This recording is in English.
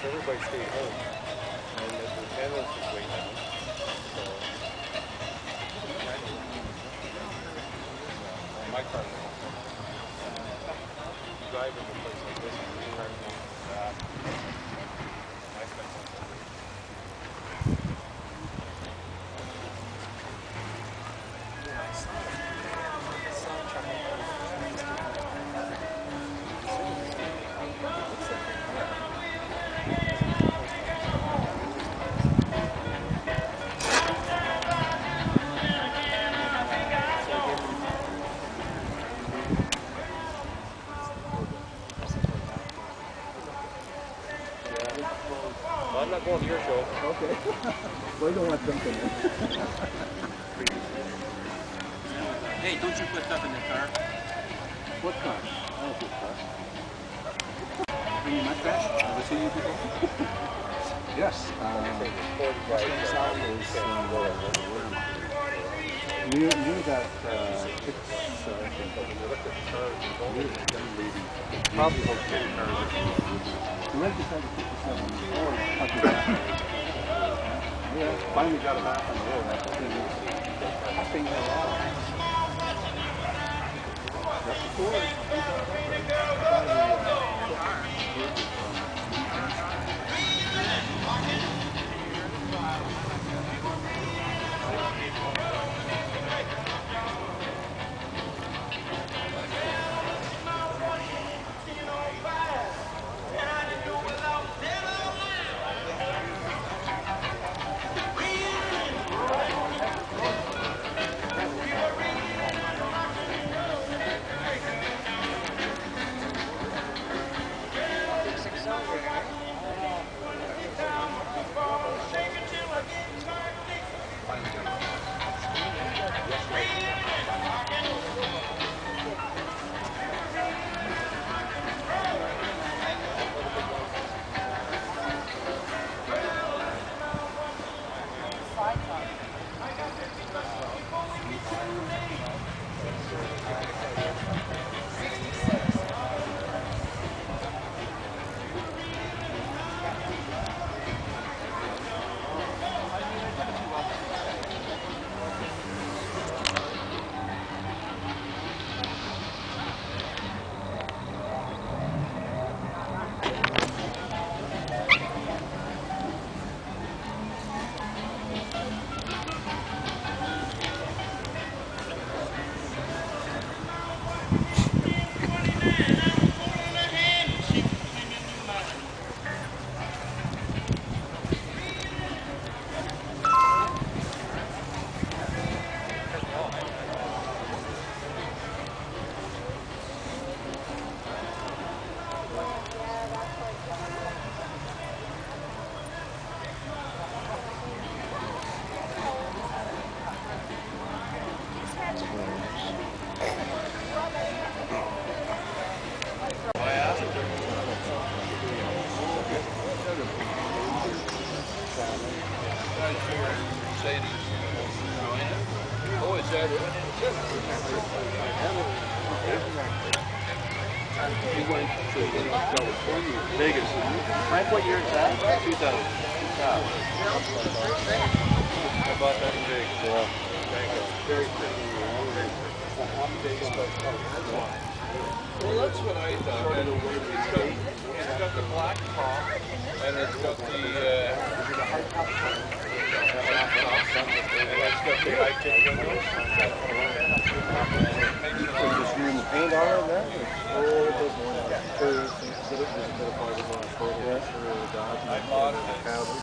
Everybody stayed home, and the ambulance was way down. So, my car driving a place like this, I'm not going to your show. Okay. Well, you don't want something. Hey, don't you put stuff in the car? What car? Oh, good car. Bringing my trash? Have I seen you before? Yes. Mustang South is near that 6, I think. Probably about 10 cars. We went to 57 or yeah, finally got it back on the road after 10 years. I think that's the Ford. Oh, is that it? We went to California, Vegas. Frank, what year is that? 2000. I bought that big. Yeah. Very pretty. Well, that's what I thought. And it's got the black top, and it's got the high tip windows. Just doing the paint on it then? I bought it.